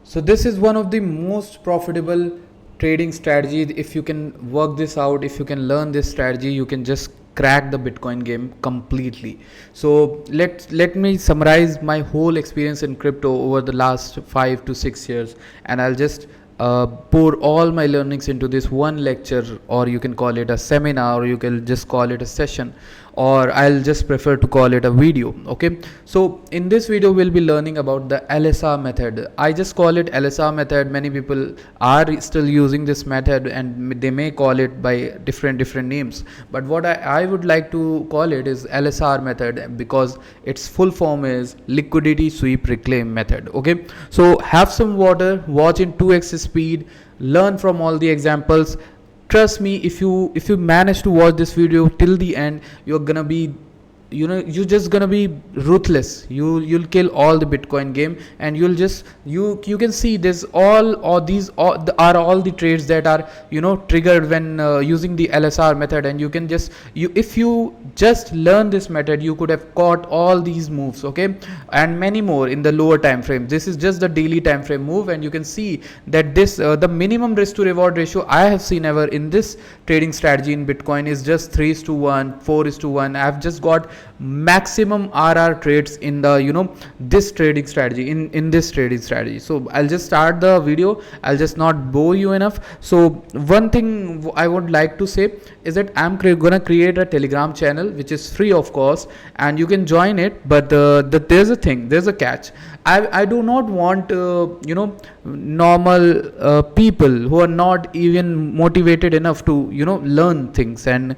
So this is one of the most profitable trading strategies. If you can work this out, if you can learn this strategy, you can just crack the Bitcoin game completely. So let me summarize my whole experience in crypto over the last 5 to 6 years, and I'll just pour all my learnings into this one lecture, or you can call it a seminar, or you can just call it a session, or I'll just prefer to call it a video. Okay, so in this video we'll be learning about the LSR method. I just call it LSR method. Many people are still using this method and they may call it by different names, but what I would like to call it is LSR method, because its full form is liquidity sweep reclaim method. Okay, so have some water, watch in 2x speed, learn from all the examples. Trust me, if you manage to watch this video till the end, you're gonna be, you're just gonna be ruthless. You'll kill all the Bitcoin game, and you'll just you can see this all, or these are all the trades that are triggered when using the LSR method. And you can just if you just learn this method, you could have caught all these moves, okay, and many more in the lower time frame. This is just the daily time frame move, and you can see that this the minimum risk to reward ratio I have seen ever in this trading strategy in Bitcoin is just 3:1, 4:1. I've just got maximum RR trades in the this trading strategy, in this trading strategy. So I'll just start the video. I'll just not bore you enough. So one thing I would like to say is that I'm gonna create a Telegram channel which is free of course, and you can join it, but there's a thing, there's a catch. I do not want normal people who are not even motivated enough to learn things and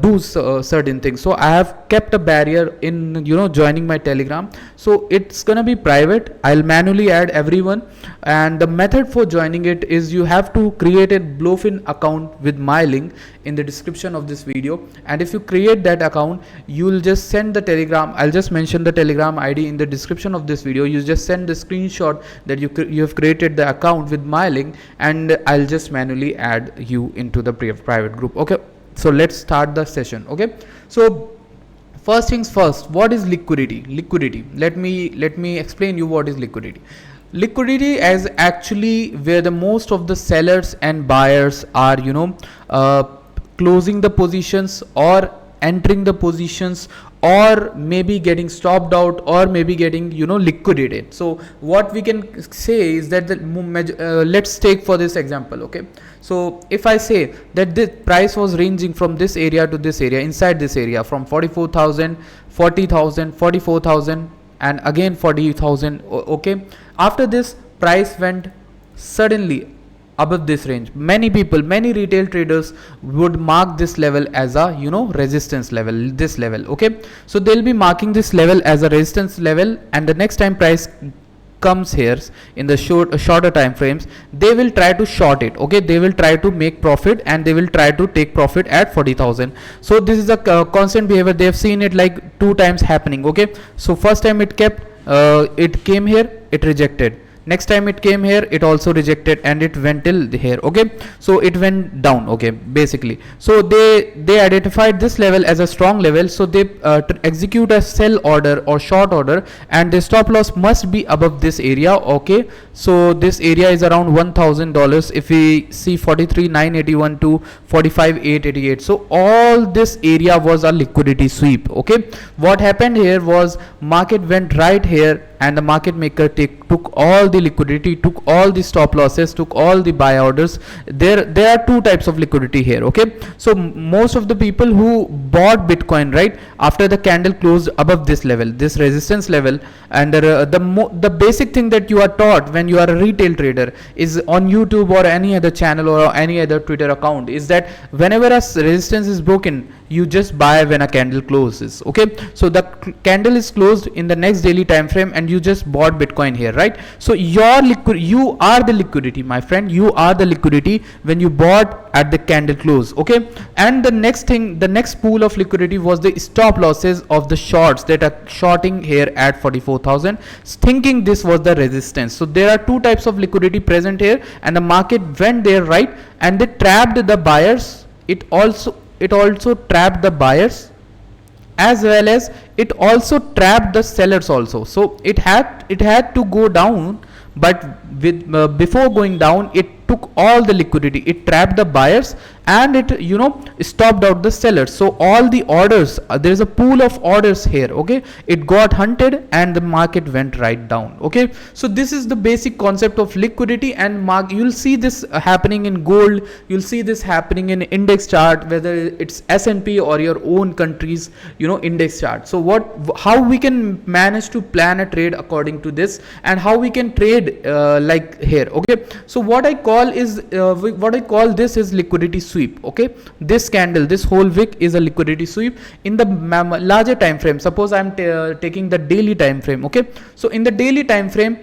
do certain things. So I have kept a barrier in joining my Telegram. So it's gonna be private. I'll manually add everyone, and the method for joining it is you have to create a Blowfin account with my link in the description of this video. And if you create that account, you'll just send the Telegram, I'll just mention the Telegram ID in the description of this video. You just send the screenshot that you have created the account with my link, and I'll just manually add you into the private group. Okay, so let's start the session. Okay, so first things first, what is liquidity? Let me explain you what is liquidity. Liquidity is actually where the most of the sellers and buyers are closing the positions, or entering the positions, or maybe getting stopped out, or maybe getting liquidated. So what we can say is that let's take for this example. Okay, so if I say that the price was ranging from this area to this area, inside this area, from 44,000, 40,000, 44,000, and again 40,000. Okay, after this price went suddenly above this range. Many retail traders would mark this level as a resistance level, this level. Okay, so they'll be marking this level as a resistance level, and the next time price comes here in the shorter time frames, they will try to short it. Okay, they will try to make profit, and they will try to take profit at 40,000. So this is a constant behavior. They have seen it like 2 times happening. Okay, so first time it came here, it rejected. Next time it came here, it also rejected, and it went till here. Okay, so it went down. Okay, basically, so they identified this level as a strong level, so they execute a sell order or short order, and the stop loss must be above this area. Okay, so this area is around $1,000. If we see 43,981 to 45,888, so all this area was a liquidity sweep. Okay, what happened here was market went right here, and the market maker took all the liquidity, took all the stop losses, took all the buy orders. There are 2 types of liquidity here. Okay, so most of the people who bought Bitcoin right after the candle closed above this level, this resistance level, and the basic thing that you are taught when you are a retail trader is on YouTube or any other channel or any other Twitter account, is that whenever a resistance is broken, you just buy when a candle closes. Okay, so the candle is closed in the next daily time frame, and you just bought Bitcoin here, right? So you are the liquidity, my friend. You are the liquidity when you bought at the candle close. Okay, and the next pool of liquidity was the stop losses of the shorts that are shorting here at 44,000, thinking this was the resistance. So there are 2 types of liquidity present here, and the market went there, right, and they trapped the buyers. It also trapped the buyers, as well as it also trapped the sellers also. So it had to go down, but with before going down, it took all the liquidity, it trapped the buyers, and it, you know, stopped out the sellers. So all the orders, there is a pool of orders here, okay, it got hunted and the market went right down. Okay, so this is the basic concept of liquidity. And you'll see this happening in gold, you'll see this happening in index chart, whether it's S&P or your own country's, you know, index chart. So how we can manage to plan a trade according to this, and how we can trade like here. Okay, so what I call this is liquidity sweep. Okay, this candle, this whole wick is a liquidity sweep in the larger time frame. Suppose I'm taking the daily time frame. Okay, so in the daily time frame,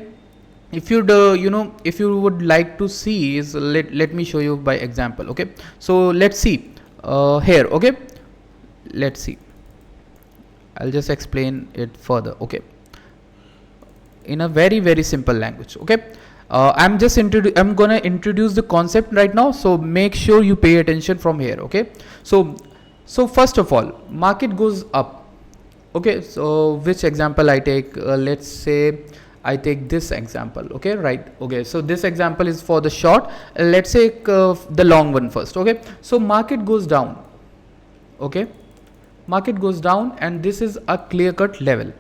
if you you know, if you would like to see, is let me show you by example. Okay, so let's see here. Okay, let's see, I'll just explain it further. Okay, in a very simple language. Okay, I'm gonna introduce the concept right now, so make sure you pay attention from here. Okay, so first of all, market goes up. Okay, so which example I take? Let's say I take this example. Okay, right. Okay, so this example is for the short. Let's take the long one first. Okay, so market goes down. Okay, market goes down, and this is a clear cut level.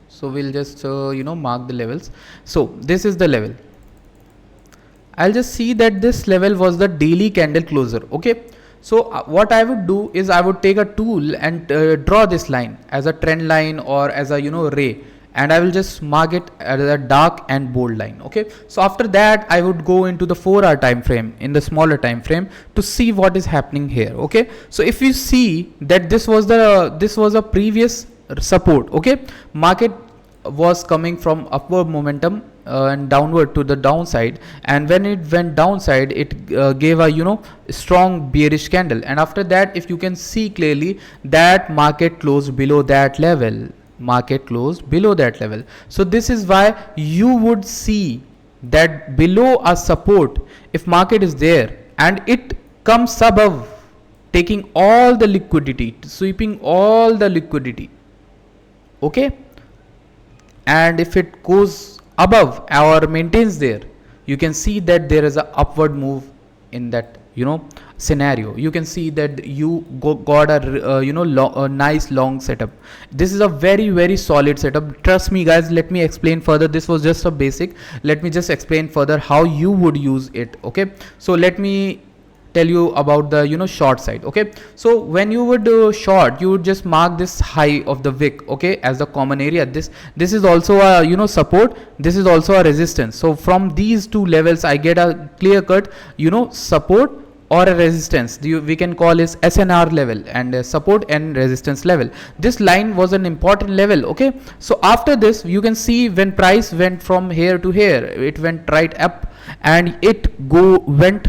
So we'll just you know, mark the levels. So this is the level. I'll just see that this level was the daily candle closer. Okay, so what I would do is I would take a tool and draw this line as a trend line or as a, you know, ray, and I will just mark it as a dark and bold line. Okay, so after that I would go into the 4-hour time frame, in the smaller time frame, to see what is happening here. Okay, so if you see that this was a previous support. Okay, market was coming from upward momentum and downward to the downside, and when it went downside, it gave a, you know, strong bearish candle, and after that, if you can see clearly, that market closed below that level. So this is why you would see that below a support, if market is there and it comes above, taking all the liquidity, sweeping all the liquidity. Okay, and if it goes above or maintains there, you can see that there is a upward move in that, you know, scenario. You can see that you got a you know, a nice long setup. This is a very solid setup. Trust me guys, let me explain further. This was just a basic. Let me just explain further how you would use it. Okay, so let me tell you about the, you know, short side. Okay, so when you would short, you would just mark this high of the wick, okay, as the common area. This is also a, you know, support, this is also a resistance. So from these two levels I get a clear cut, you know, support or a resistance. We can call is SNR level, and support and resistance level. This line was an important level. Okay, so after this, you can see when price went from here to here, it went right up, and it went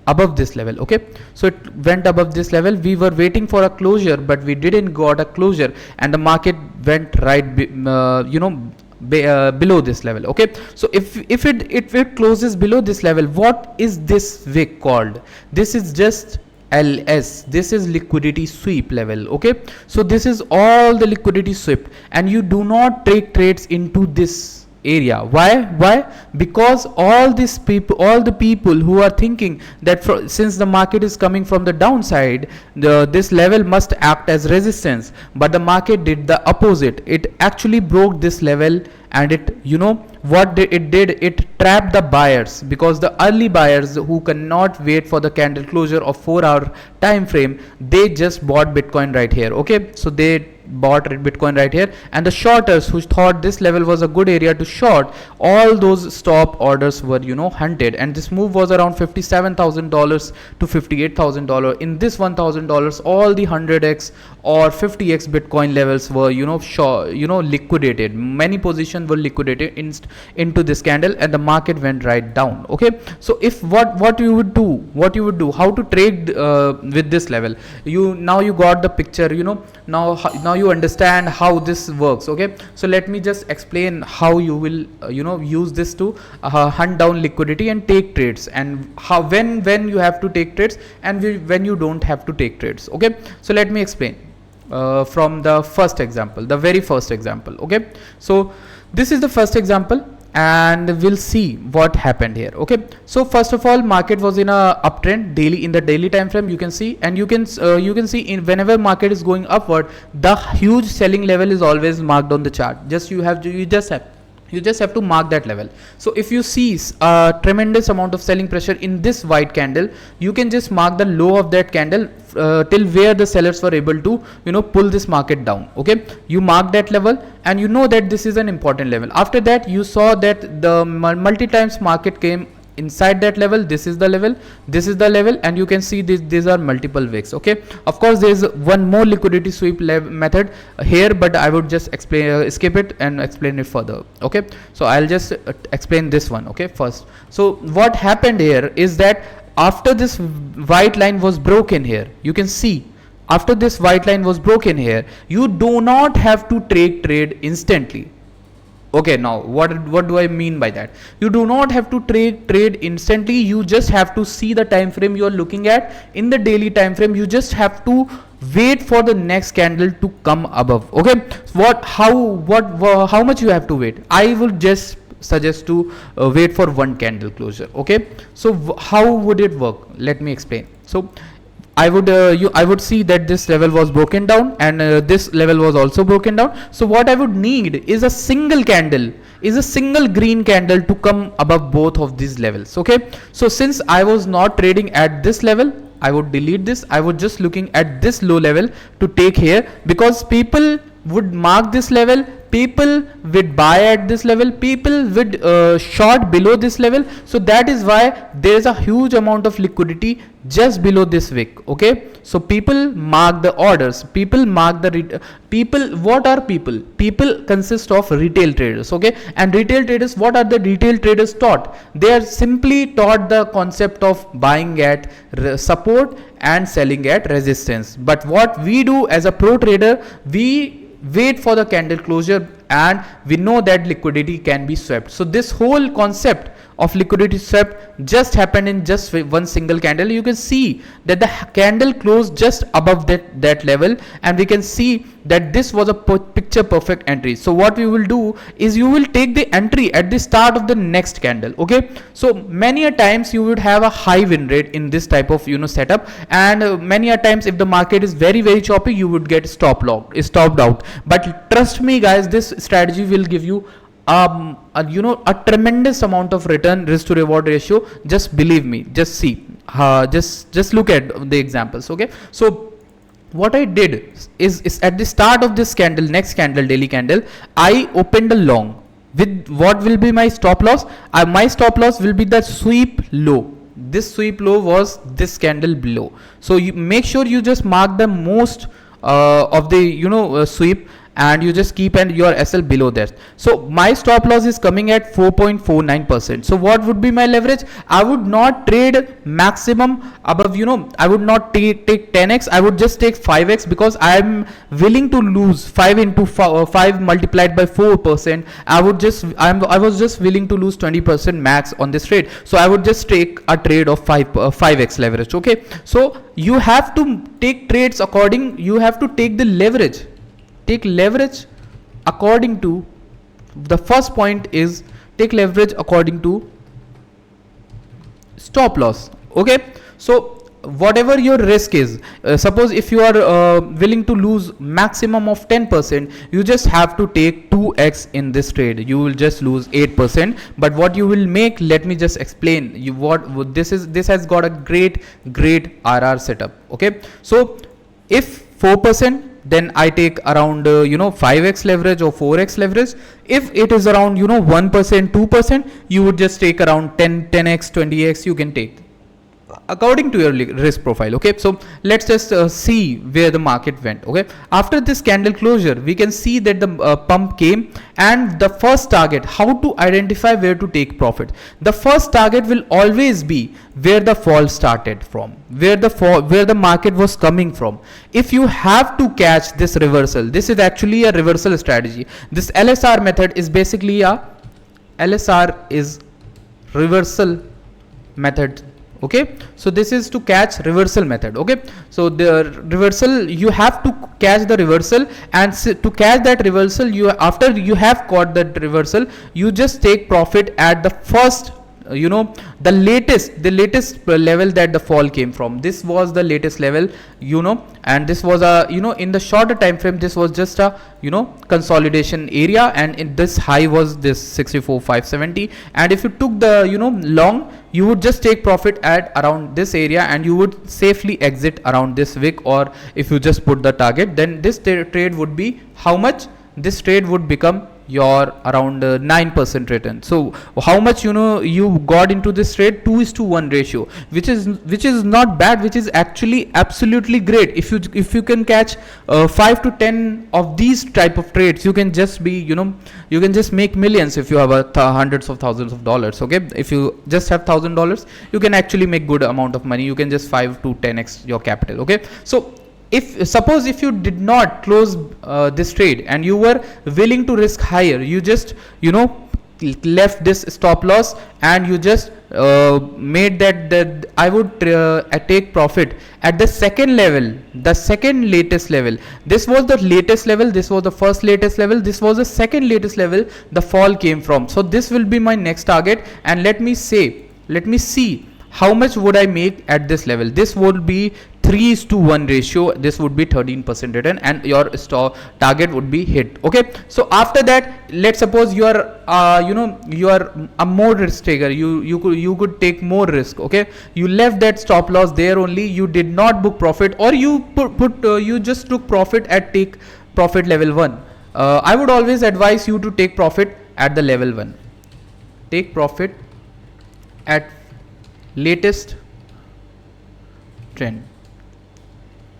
above this level. Okay, so it went above this level. We were waiting for a closure, but we didn't got a closure, and the market went right you know, below this level. Okay, so if it closes below this level, what is this wick called? This is just LS. This is liquidity sweep level. Okay, so this is all the liquidity sweep, and you do not take trades into this area. Why? Because all the people who are thinking that since the market is coming from the downside, this level must act as resistance, but the market did the opposite. It actually broke this level, and it, you know what it did, it trapped the buyers, because the early buyers who cannot wait for the candle closure of 4-hour time frame, they just bought Bitcoin right here. Okay, so they bought Bitcoin right here, and the shorters who thought this level was a good area to short, all those stop orders were, you know, hunted, and this move was around $57,000 to $58,000. In this $1,000, all the 100x or 50x Bitcoin levels were, you know, liquidated. Many positions were liquidated into this candle, and the market went right down. Okay, so if what you would do, how to trade with this level, you got the picture, you know, now you understand how this works. Okay, so let me just explain how you will you know, use this to hunt down liquidity and take trades, and how when you have to take trades and when you don't have to take trades. Okay, so let me explain from the first example, the very first example. Okay, so this is the first example. and we'll see what happened here. Okay, so first of all, market was in a uptrend daily, in the daily time frame, you can see, and you can see in whenever market is going upward, the huge selling level is always marked on the chart. You just have to mark that level. So if you see a tremendous amount of selling pressure in this white candle, you can just mark the low of that candle till where the sellers were able to pull this market down. Okay, you mark that level and you know that this is an important level. After that, you saw that the multi times market came inside that level. This is the level, this is the level, and you can see these are multiple wicks. Okay, of course there is one more liquidity sweep method here, but I would just explain skip it and explain it further. Okay, so I'll just explain this one. Okay, first, so what happened here is that after this white line was broken here, you can see after this white line was broken here, you do not have to trade instantly. Okay, now what do I mean by that? You do not have to trade instantly. You just have to see the time frame you are looking at. In the daily time frame, you just have to wait for the next candle to come above. Okay, how much you have to wait? I would just suggest to wait for one candle closure. Okay, so how would it work? Let me explain. So I would see that this level was broken down, and this level was also broken down. So what I would need is a single green candle to come above both of these levels. Okay, so since I was not trading at this level, I would delete this. I was just looking at this low level to take here, because people would mark this level, people would buy at this level, people would short below this level. So that is why there is a huge amount of liquidity just below this wick. Okay, so people mark the orders, people mark the people. What are people? People consist of retail traders. Okay, and retail traders, what are the retail traders taught? They are simply taught the concept of buying at support and selling at resistance. But what we do as a pro trader, we wait for the candle closure, and we know that liquidity can be swept. So this whole concept of liquidity swept just happened in just one single candle. You can see that the candle closed just above that level, and we can see that this was a picture perfect entry. So what we will do is you will take the entry at the start of the next candle. Okay, so many a times you would have a high win rate in this type of setup, and many a times if the market is very choppy, you would get stopped out. But trust me guys, this strategy will give you a tremendous amount of return, risk to reward ratio. Just believe me, just see, just look at the examples. Okay, so what I did is at the start of this candle, next candle, daily candle, I opened a long with what will be my stop loss. My stop loss will be the sweep low. This sweep low was this candle below. So you make sure you just mark the most of the sweep, and you just keep your SL below that. So my stop loss is coming at 4.49%. So what would be my leverage? I would not trade maximum above, I would not take 10x. I would just take 5x, because I am willing to lose 5 into 5 multiplied by 4%. I was just willing to lose 20% max on this trade. So I would just take a trade of 5x leverage. Okay, so you have to take trades according, you have to take the leverage. Take leverage according to, the first point is take leverage according to stop loss. Okay, so whatever your risk is, suppose if you are willing to lose maximum of 10%, you just have to take 2x in this trade. You will just lose 8%. But what you will make, let me just explain you what this is. This has got a great RR setup. Okay, so if 4%, then I take around 5x leverage or 4x leverage. If it is around 1%, 2%, you would just take around 10x, 20x. You can take according to your risk profile. Okay, so let's just see where the market went. Okay, after this candle closure, we can see that the pump came, and the first target, how to identify where to take profit. The first target will always be where the fall started from, where the market was coming from. If you have to catch this reversal, this is actually a reversal strategy. This LSR method is basically reversal method. Okay, so this is to catch reversal method. Okay, so the reversal, you have to catch the reversal, and to catch that reversal, you, after you have caught that reversal, you just take profit at the first, the latest level that the fall came from. This was the latest level, and this was a, in the shorter time frame, this was just a, consolidation area, and in this high was this 64,570. And if you took the, long, you would just take profit at around this area, and you would safely exit around this wick. Or if you just put the target, then this trade would be how much? This trade would become your around 9% return. So how much, you got into this trade? 2:1 ratio, which is not bad, which is actually absolutely great. If you can catch 5 to 10 of these type of trades, you can just be, you can just make millions if you have hundreds of thousands of dollars. Okay, if you just have $1,000, you can actually make good amount of money. You can just 5 to 10x your capital. Okay, so suppose if you did not close this trade and you were willing to risk higher, you just, left this stop loss, and you just made that I would take profit at the second level, the second latest level. This was the latest level, this was the first latest level, this was the second latest level the fall came from. So this will be my next target, and let me see how much would I make at this level. This would be 3:1 ratio. This would be 13% return, and your target would be hit. Okay, so after that, let's suppose you are you are a more risk taker. You could take more risk. Okay, you left that stop loss there only, you did not book profit, or you you just took profit at take profit level 1. I would always advise you to take profit at the level 1. Take profit at latest trend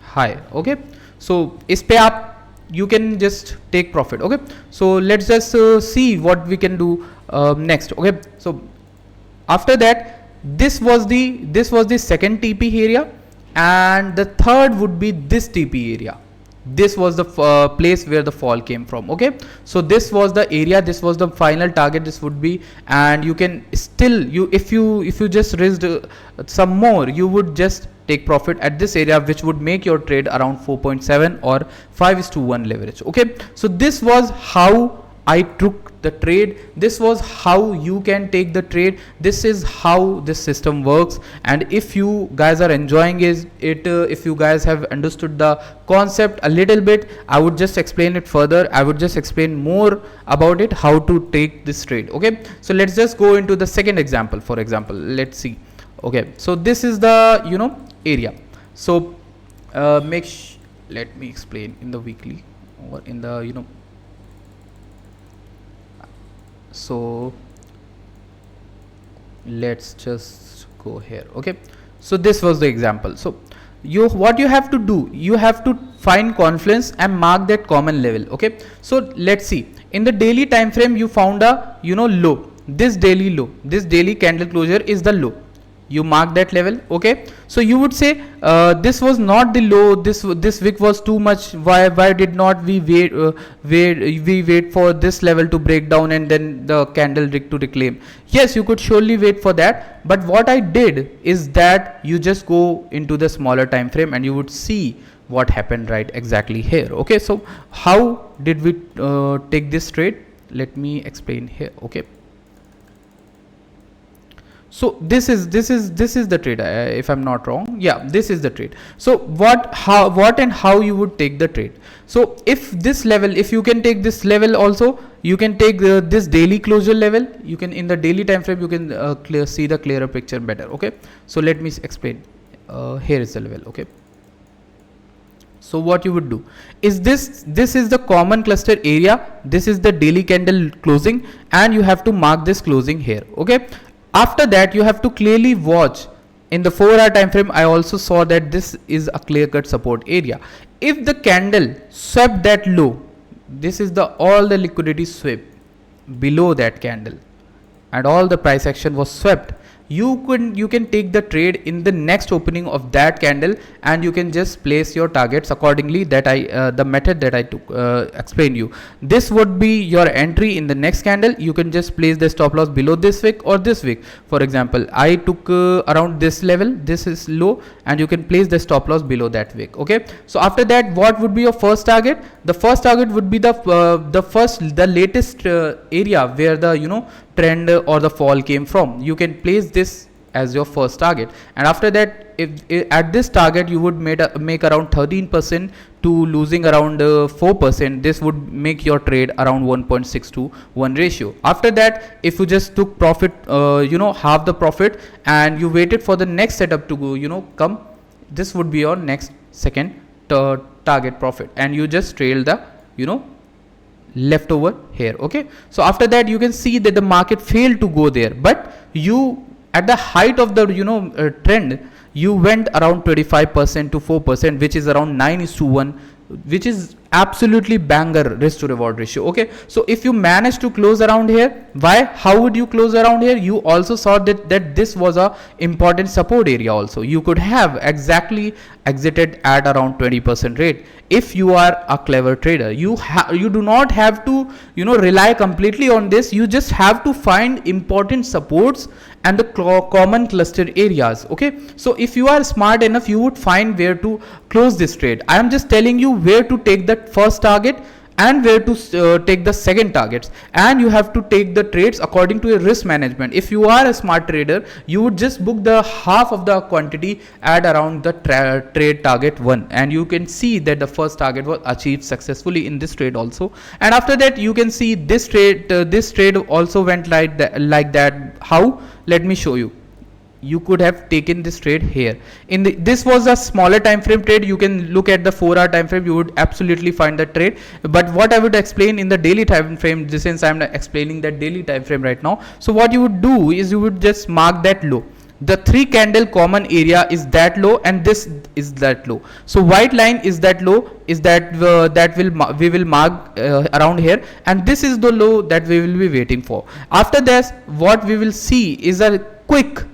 high. Okay, so इस पे आप you can just take profit. Okay, so let's just see what we can do next. Okay, so after that, this was the second TP area, and the third would be this TP area. This was the place where the fall came from. Okay, so this was the area, this was the final target, this would be, and you can still, if you just raised some more, you would just take profit at this area, which would make your trade around 4.7 or 5:1 leverage. Okay, so this was how I took the trade. This was how you can take the trade. This is how this system works. And if you guys are enjoying it, if you guys have understood the concept a little bit, I would just explain it further. I would just explain more about it, how to take this trade. Okay, so let's just go into the second example. For example, let's see. Okay, so this is the area. So let me explain in the weekly or in the so let's just go here. Okay, so this was the example. So what you have to do, you have to find confluence and mark that common level. Okay, so let's see, in the daily time frame you found a low, this daily low, this daily candle closure is the low, you mark that level. Okay, so you would say this was not the low, this wick was too much, why did not we wait for this level to break down and then the candle to reclaim? Yes, you could surely wait for that, but what I did is that you just go into the smaller time frame and you would see what happened right exactly here. Okay, so how did we take this trade? Let me explain here. Okay, so this is the trade, if I'm not wrong. Yeah, this is the trade. So what and how you would take the trade? So if this level, if you can take this level also, you can take this daily closure level. You can, in the daily time frame, you can see the clearer picture better. Okay, so let me explain. Here is the level. Okay, so what you would do is this is the common cluster area, this is the daily candle closing, and you have to mark this closing here. Okay, after that you have to clearly watch in the 4-hour time frame. I also saw that this is a clear cut support area. If the candle swept that low, this is all the liquidity swept below that candle and all the price action was swept, you can take the trade in the next opening of that candle, and you can just place your targets accordingly, that I the method that I took explained you. This would be your entry in the next candle. You can just place the stop loss below this wick or this wick. For example, I took around this level, this is low, and you can place the stop loss below that wick. Okay, so after that, what would be your first target? The first target would be the latest area where the trend or the fall came from. You can place this as your first target, and after that, if at this target you would make around 13% to losing around 4%, this would make your trade around 1.6 to 1 ratio. After that, if you just took profit, half the profit, and you waited for the next setup to go come, this would be your next second target profit, and you just trail the left over here. Okay, so after that, you can see that the market failed to go there, but you at the height of the trend, you went around 25% to 4%, which is around 9:1, which is absolutely banger risk to reward ratio. Okay, so if you manage to close around here, how would you close around here? You also saw that this was a important support area. Also, you could have exactly exited at around 20% rate. If you are a clever trader, you do not have to rely completely on this. You just have to find important supports and the common clustered areas. Okay, so if you are smart enough, you would find where to close this trade. I am just telling you where to take the first target and where to take the second targets, and you have to take the trades according to your risk management. If you are a smart trader, you would just book the half of the quantity at around the trade target 1, and you can see that the first target was achieved successfully in this trade also. And after that, you can see this trade also went like that. How? Let me show you. You could have taken this trade here. This was a smaller time frame trade. You can look at the 4-hour time frame. You would absolutely find the trade. But what I would explain in the daily time frame, since I'm explaining that daily time frame right now. So what you would do is you would just mark that low. The 3 candle common area is that low, and this is that low. So white line is that low, is that we will mark around here, and this is the low that we will be waiting for. After this, what we will see is a quick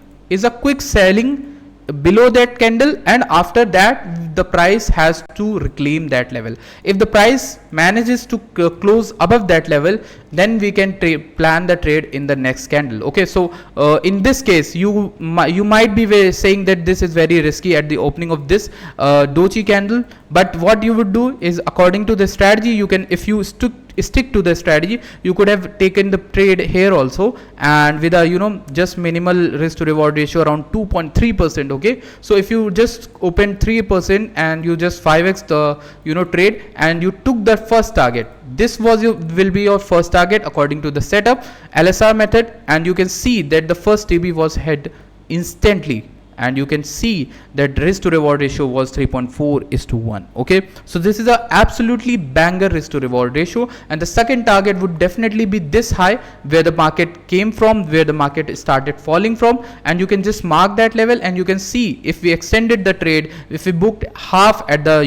selling below that candle, and after that the price has to reclaim that level. If the price manages to close above that level, then we can plan the trade in the next candle. Okay, so in this case, you might be saying that this is very risky at the opening of this doji candle, but what you would do is, according to the strategy, you can, if you stick to the strategy, you could have taken the trade here also, and with a just minimal risk to reward ratio around 2.3%. okay, so if you just open 3% and you just 5x the trade, and you took the first target, this will be your first target according to the setup LSR method, and you can see that the first TB was hit instantly, and you can see that risk to reward ratio was 3.4:1. okay, so this is a absolutely banger risk to reward ratio, and the second target would definitely be this high where the market came from, where the market started falling from, and you can just mark that level, and you can see if we extended the trade, if we booked half at the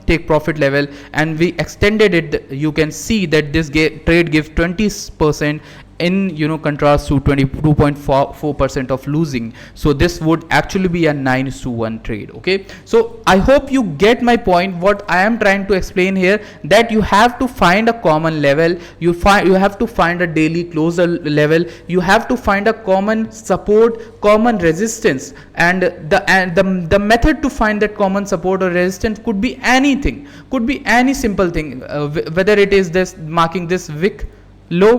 take profit level and we extended it, you can see that this trade gives 20% in contrast to 22.4% of losing. So this would actually be a 9:1 trade. Okay, so I hope you get my point. What I am trying to explain here, that you have to find a common level, you have to find a daily closer level, you have to find a common support, common resistance, and the method to find that common support or resistance could be anything, could be any simple thing, whether it is this marking this wick low,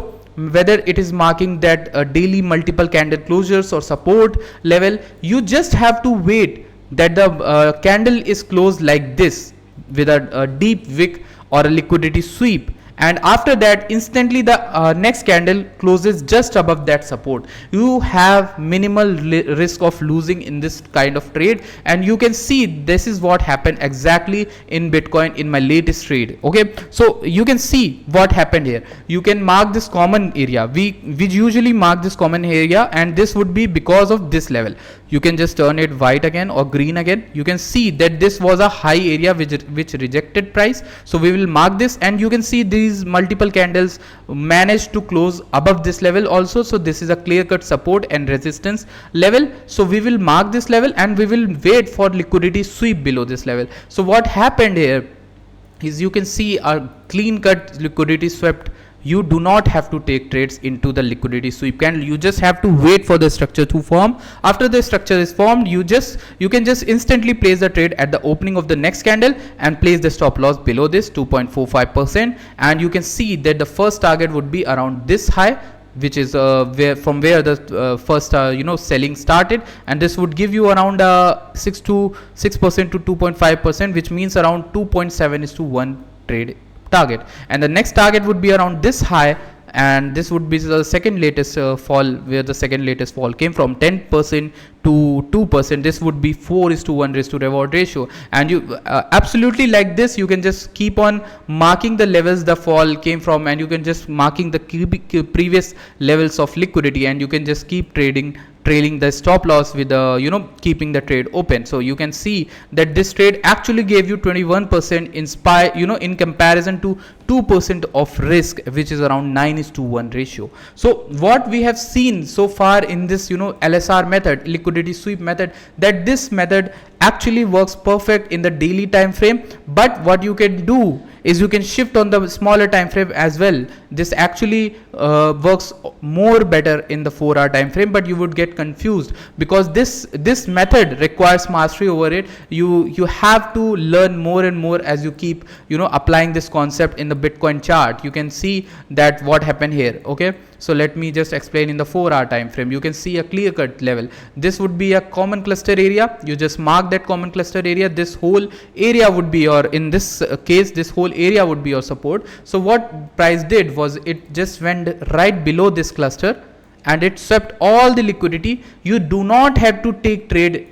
whether it is marking that daily multiple candle closures or support level. You just have to wait that the candle is closed like this with a deep wick or a liquidity sweep, and after that instantly the next candle closes just above that support. You have minimal risk of losing in this kind of trade, and you can see this is what happened exactly in Bitcoin in my latest trade. Okay, so you can see what happened here. You can mark this common area. We usually mark this common area, and this would be because of this level. you can just turn it white again or green again. You can see that this was a high area which rejected price. So we will mark this, and you can see these multiple candles managed to close above this level also. So this is a clear cut support and resistance level. So we will mark this level and we will wait for liquidity sweep below this level. So what happened here is, you can see a clean cut liquidity swept. You do not have to take trades into the liquidity sweep candle. You just have to wait for the structure to form. After the structure is formed, you can just instantly place the trade at the opening of the next candle and place the stop loss below this 2.45%. And you can see that the first target would be around this high, which is where the first selling started, and this would give you around 6% to 2.5%, which means around 2.7:1 trade target. And the next target would be around this high, and this would be the second latest fall, where the second latest fall came from 10% to 2%. This would be 4:1 risk to reward ratio. And you absolutely like this, you can just keep on marking the levels the fall came from, and you can just marking the previous levels of liquidity, and you can just keep trailing the stop loss with keeping the trade open. So you can see that this trade actually gave you 21% in comparison to 2% of risk, which is around 9:1 ratio. So what we have seen so far in this LSR method, liquidity sweep method, that this method actually works perfect in the daily time frame. But what you can do is you can shift on the smaller time frame as well. This actually works more better in the 4-hour time frame, but you would get confused because this method requires mastery over it. You have to learn more and more as you keep applying this concept in the Bitcoin chart. You can see that what happened here. Okay, so let me just explain in the 4-hour time frame. You can see a clear cut level. This would be a common cluster area. You just mark that common cluster area. This whole area would be, or in this case, this whole area would be your support. So what price did was it just went right below this cluster and it swept all the liquidity. You do not have to take trade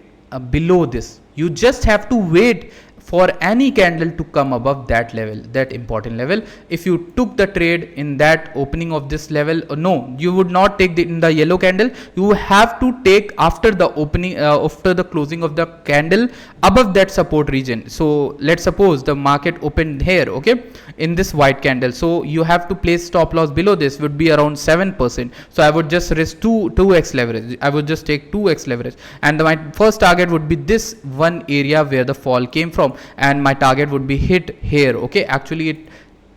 below this. You just have to wait for any candle to come above that level, that important level. If you took the trade in that opening of this level, no, you would not take in the yellow candle. You have to take after the opening, after the closing of the candle above that support region. So let's suppose the market opened here, okay, in this white candle. So you have to place stop loss below this, would be around 7%. So I would just risk 2x leverage. I would just take 2x leverage, and my first target would be this one area where the fall came from, and my target would be hit here. Okay, actually it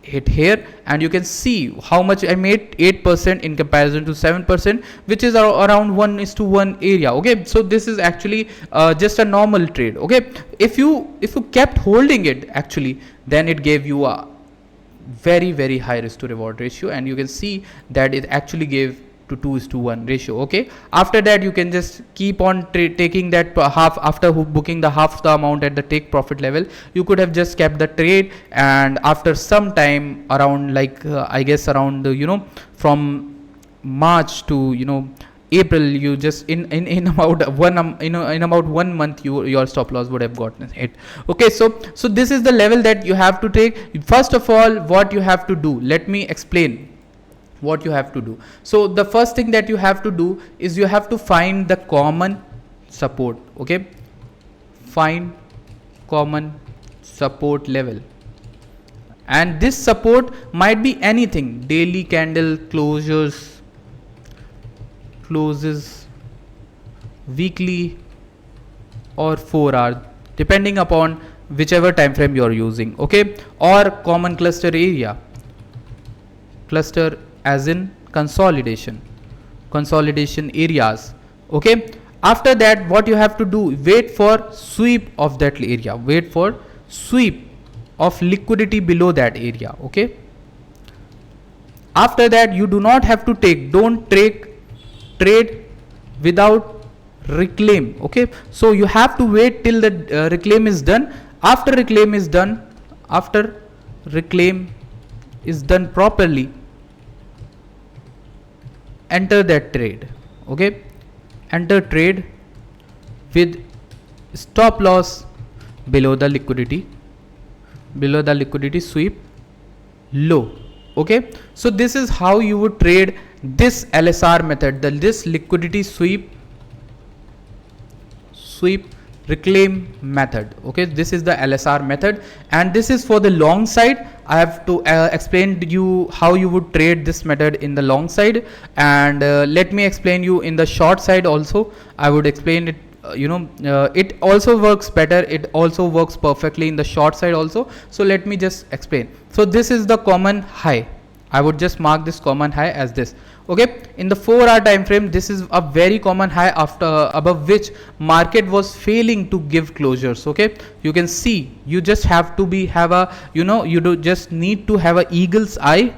hit here, and you can see how much I made, 8% in comparison to 7%, which is around 1:1 area. Okay, so this is actually just a normal trade. Okay, if you kept holding it, actually then it gave you a very high risk to reward ratio, and you can see that it actually gave to 2:1 ratio. Okay, after that you can just keep on taking that half. After booking the half the amount at the take profit level, you could have just kept the trade, and after some time, around I guess around from March to April, you just in about one month your stop loss would have gotten hit. Okay, so this is the level that you have to take. First of all, what you have to do, let me explain what you have to do. So the first thing that you have to do is you have to find the common support. Okay, find common support level, and this support might be anything: daily candle closes, weekly, or 4-hour, depending upon whichever time frame you are using. Okay, or common cluster area, cluster as in consolidation areas. Okay, after that what you have to do, wait for sweep of that area, wait for sweep of liquidity below that area. Okay, after that you do not have to don't trade without reclaim. Okay, so you have to wait till the reclaim is done. After reclaim is done properly, enter that trade. Okay, enter trade with stop loss below the liquidity sweep low. Okay, so this is how you would trade this LSR method, this liquidity sweep sweep reclaim method. Okay, this is the LSR method, and this is for the long side. I have to explain to you how you would trade this method in the long side, and let me explain you in the short side also. I would explain it. It also works better, it also works perfectly in the short side also. So let me just explain. So this is the common high. I would just mark this common high as this. Okay, in the 4-hour time frame, this is a very common high after above which market was failing to give closures. Okay, you can see, you just have to be have a, you do just need to have a eagle's eye,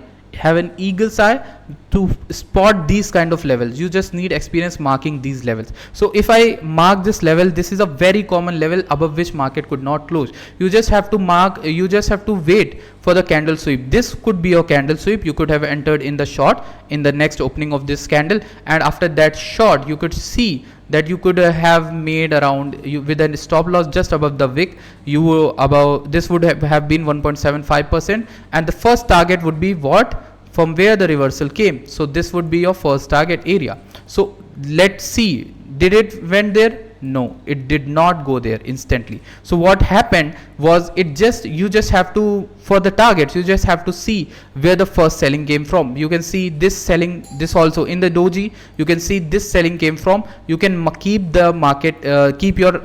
to spot these kind of levels. You just need experience marking these levels. So if I mark this level, this is a very common level above which market could not close. You just have to mark, you just have to wait for the candle sweep. This could be your candle sweep. You could have entered in the short in the next opening of this candle, and after that short you could see that you could have made around, with a stop loss just above the wick, you above this would have been 1.75%, and the first target would be what, from where the reversal came. So this would be your first target area. So let's see, did it went there? No, it did not go there instantly. So what happened was, you just have to, for the targets, you just have to see where the first selling came from. You can see this selling, this also in the doji, you can see this selling came from. You can keep the market, keep your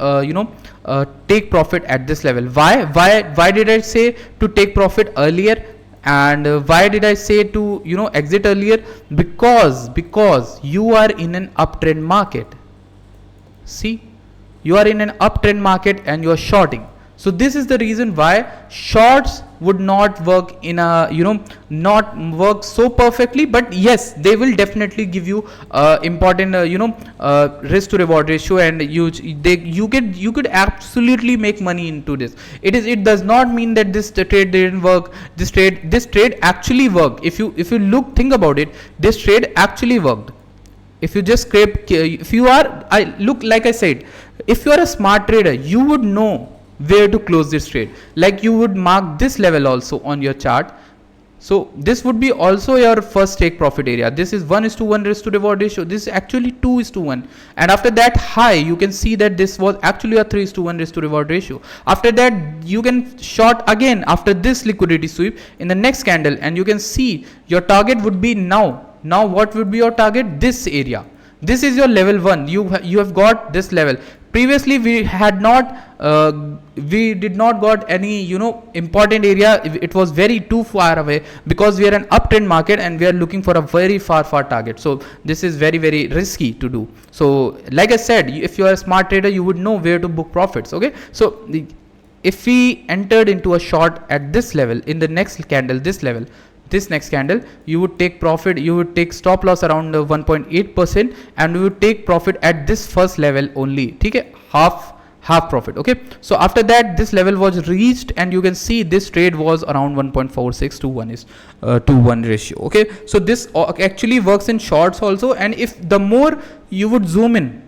take profit at this level. Why did I say to take profit earlier, and why did I say to exit earlier? Because you are in an uptrend market. See, you are in an uptrend market and you are shorting. So this is the reason why shorts would not work in a, not work so perfectly, but yes, they will definitely give you important risk to reward ratio, and you could absolutely make money into this. It does not mean that this trade didn't work. This trade actually worked. If you think about it, this trade actually worked. If you just scrape, if you are, like I said, if you are a smart trader, you would know where to close this trade. Like you would mark this level also on your chart. So this would be also your first take profit area. This is 1:1 risk to reward ratio. This is actually 2:1. And after that high, you can see that this was actually a 3:1 risk to reward ratio. After that, you can short again after this liquidity sweep in the next candle, and you can see your target would be now. Now what would be your target? This area. This is your level 1. You have got this level. Previously we had not we did not got any important area. It was very too far away, because we are an uptrend market and we are looking for a very far target. So this is very risky to do. So like I said, if you are a smart trader, you would know where to book profits. Okay, so if we entered into a short at this level in the next candle, this next candle, you would take profit, you would take stop loss around 1.8%, and you would take profit at this first level only. Okay, half profit. Okay, so after that this level was reached, and you can see this trade was around 1.46 to 1 ratio. Okay, so this actually works in shorts also, and if the more you would zoom in,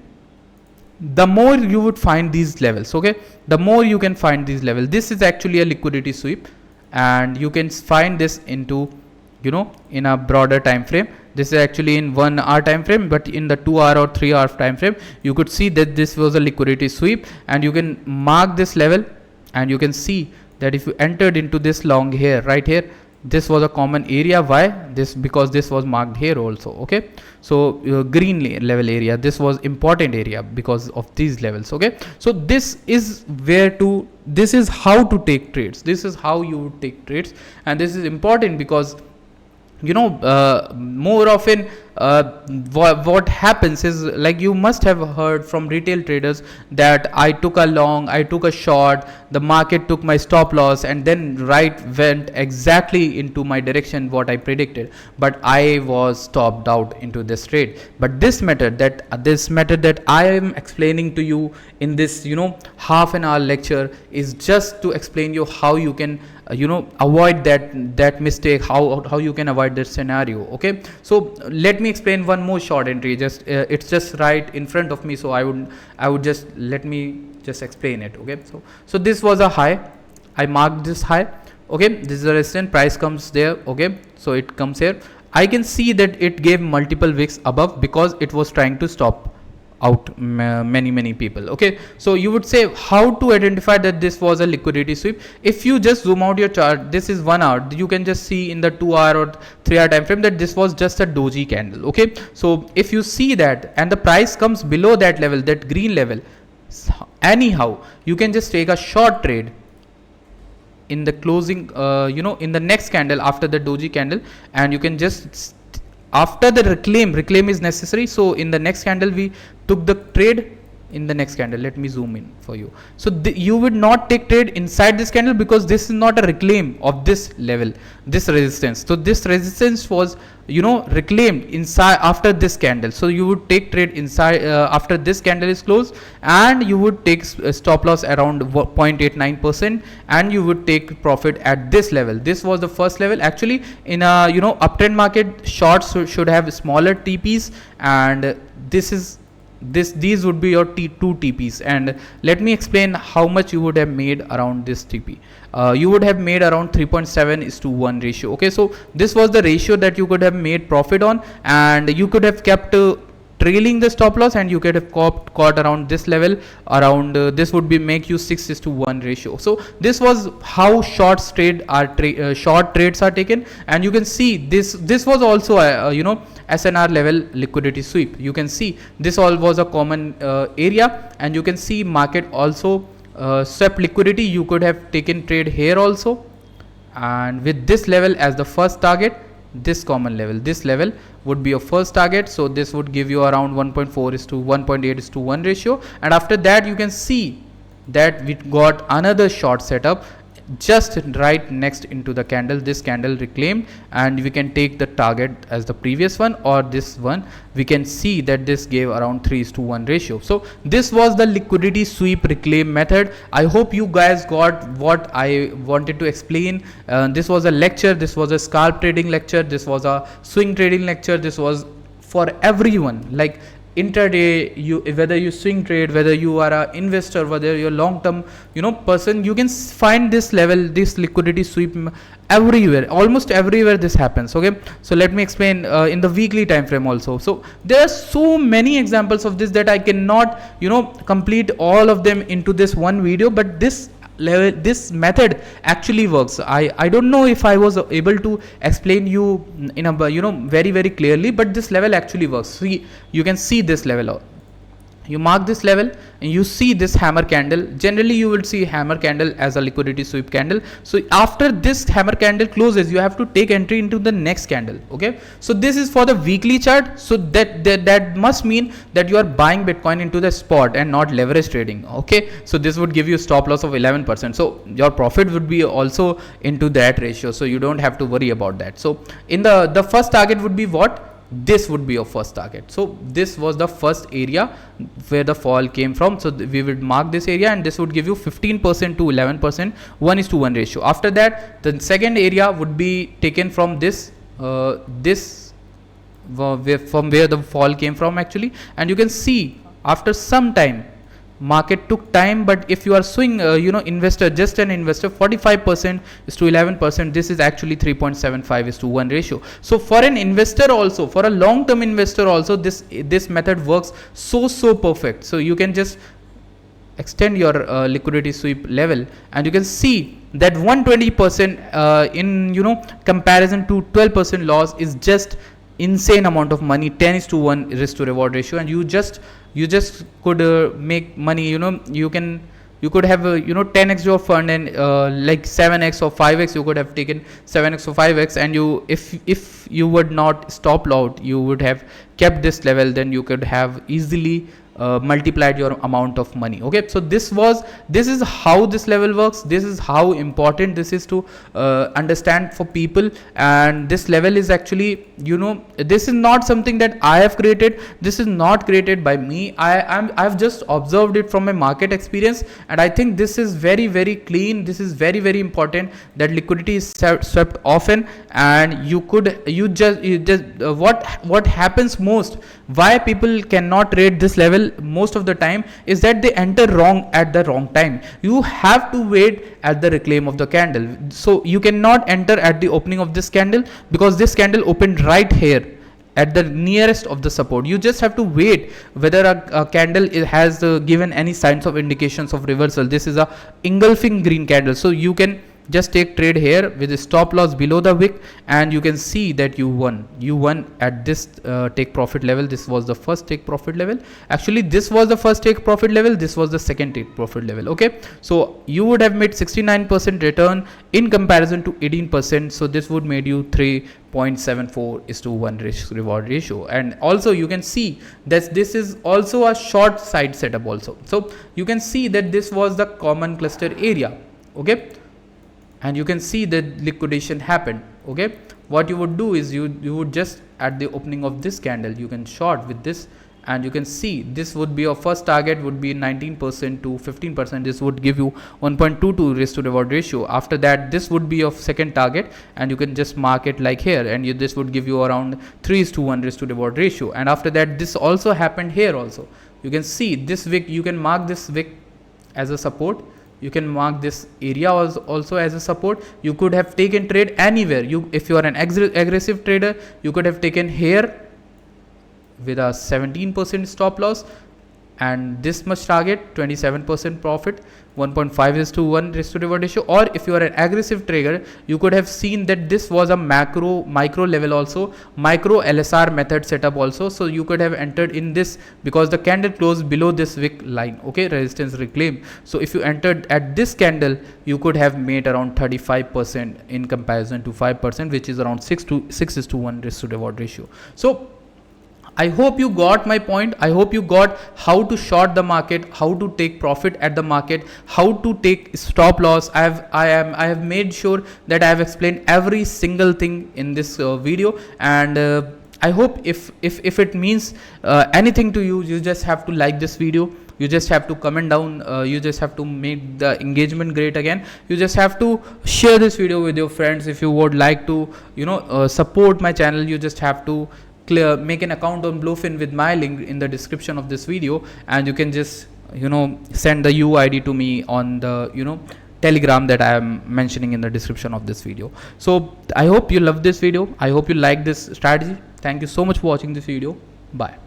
the more you would find these levels. Okay, the more you can find these levels. This is actually a liquidity sweep, and you can find this into in a broader time frame. This is actually in 1 hour time frame, but in the 2 hour or 3 hour time frame, you could see that this was a liquidity sweep, and you can mark this level, and you can see that if you entered into this long here, right here, this was a common area. Why? Because this was marked here also. Okay, so green level area, this was important area because of these levels. Okay, so this is how to take trades. This is how you would take trades, and this is important because more often what happens is, like, you must have heard from retail traders that I took a long, I took a short, the market took my stop loss, and then went exactly into my direction what I predicted, but I was stopped out into this trade. But this method that I am explaining to you in this half an hour lecture is just to explain you how you can avoid that mistake, how you can avoid this scenario. Okay, so let me explain one more short entry. It's just right in front of me, so I would just let me just explain it. Okay, so this was a high, I marked this high. Okay, this is a resistance, price comes there. Okay, so it comes here. I can see that it gave multiple wicks above because it was trying to stop out many people. Okay, so you would say how to identify that this was a liquidity sweep. If you just zoom out your chart, this is 1 hour, you can just see in the 2 hour or 3 hour time frame that this was just a doji candle. Okay, so if you see that and the price comes below that level, that green level, anyhow you can just take a short trade in the closing, in the next candle after the doji candle, and you can just after the reclaim is necessary. So in the next candle we took the trade. In the next candle, let me zoom in for you. So you would not take trade inside this candle because this is not a reclaim of this level, this resistance. So this resistance was reclaimed inside after this candle. So you would take trade inside after this candle is closed, and you would take stop loss around 0.89%, and you would take profit at this level. This was the first level. Actually in a uptrend market, shorts should have smaller TPs, and these would be your two TPs. And let me explain how much you would have made around this TP. You would have made around 3.7:1 ratio. Okay, so this was the ratio that you could have made profit on, and you could have kept trailing the stop loss, and you could have caught around this level. Around this would be make you 6:1 ratio. So this was how short trades are taken. And you can see this was also a SNR level liquidity sweep. You can see this all was a common area, and you can see market also swept liquidity. You could have taken trade here also, and with this level as the first target, this common level, this level would be your first target. So this would give you around 1.4:1.8:1 ratio. And after that you can see that we got another short setup just right next into the candle. This candle reclaimed, and we can take the target as the previous one or this one. We can see that this gave around 3:1 ratio. So this was the liquidity sweep reclaim method. I hope you guys got what I wanted to explain. This was a lecture, this was a scalp trading lecture, this was a swing trading lecture. This was for everyone, like intraday, whether you swing trade, whether you are an investor, whether you're long term person, you can find this level, this liquidity sweep everywhere, almost everywhere this happens. Okay, so let me explain in the weekly time frame also. So there are so many examples of this that I cannot complete all of them into this one video, but this method actually works. I don't know if I was able to explain you in a very clearly, but this level actually works. See, you can see this level. You mark this level and you see this hammer candle. Generally you will see hammer candle as a liquidity sweep candle. So after this hammer candle closes, you have to take entry into the next candle. Okay, so this is for the weekly chart. So that must mean that you are buying Bitcoin into the spot and not leverage trading. Okay, so this would give you stop loss of 11%. So your profit would be also into that ratio, so you don't have to worry about that. So in the first target would be what? This would be your first target. So this was the first area where the fall came from. So we would mark this area, and this would give you 15% to 11%, 1:1 ratio. After that, the second area would be taken from this from where the fall came from actually. And you can see after some time, market took time, but if you are swing investor, just an investor, 45% is to 11%, this is actually 3.75:1 ratio. So for an investor also, for a long term investor also, this method works so perfect. So you can just extend your liquidity sweep level, and you can see that 120% in comparison to 12% loss is just insane amount of money. 10:1 risk to reward ratio, and you just could make money. You could have 10x your fund, and like 7x or 5x, you could have taken 7x or 5x, and if you would not stop out, you would have kept this level, then you could have easily multiplied your amount of money. Okay, so this is how this level works. This is how important this is to understand for people. And this level is actually this is not something that I have created. This is not created by me. I've just observed it from my market experience, and I think this is very clean. This is very important that liquidity is swept often. And what happens most, why people cannot trade this level most of the time, is that they enter wrong at the wrong time. You have to wait at the reclaim of the candle. So you cannot enter at the opening of this candle, because this candle opened right here, at the nearest of the support. You just have to wait whether a candle has given any signs of indications of reversal. This is a engulfing green candle, so you can just take trade here with a stop loss below the wick, and you can see that you won at this take profit level. This was the first take profit level. Actually, this was the first take profit level, this was the second take profit level. Okay, so you would have made 69% return in comparison to 18%. So this would made you 3.74:1 risk reward ratio. And also you can see that this is also a short side setup also. So you can see that this was the common cluster area. Okay, and you can see that liquidation happened. Okay, what you would do is you would just at the opening of this candle you can short with this, and you can see this would be your first target would be 19% to 15%. This would give you 1.22 risk to reward ratio. After that, this would be your second target, and you can just mark it like here, and this would give you around 3:1 risk to reward ratio. And after that, this also happened here also. You can see this wick, you can mark this wick as a support. You can mark this area also as a support. You could have taken trade anywhere. If you are an aggressive trader, you could have taken here with a 17% stop loss and this much target, 27% profit, 1.5:1 risk to reward ratio. Or if you are an aggressive trader, you could have seen that this was a micro level also, micro LSR method setup also. So you could have entered in this because the candle closed below this wick line. Okay, resistance reclaim. So if you entered at this candle, you could have made around 35% in comparison to 5%, which is around 6:1 risk to reward ratio. So I hope you got my point. I hope you got how to short the market, how to take profit at the market, how to take stop loss. I have made sure that I have explained every single thing in this video, and I hope if it means anything to you, you just have to like this video. You just have to comment down. You just have to make the engagement great again. You just have to share this video with your friends. If you would like to, support my channel, you just have to make an account on Bluefin with my link in the description of this video, and you can just send the UID to me on the Telegram that I am mentioning in the description of this video. So I hope you love this video. I hope you like this strategy. Thank you so much for watching this video. Bye.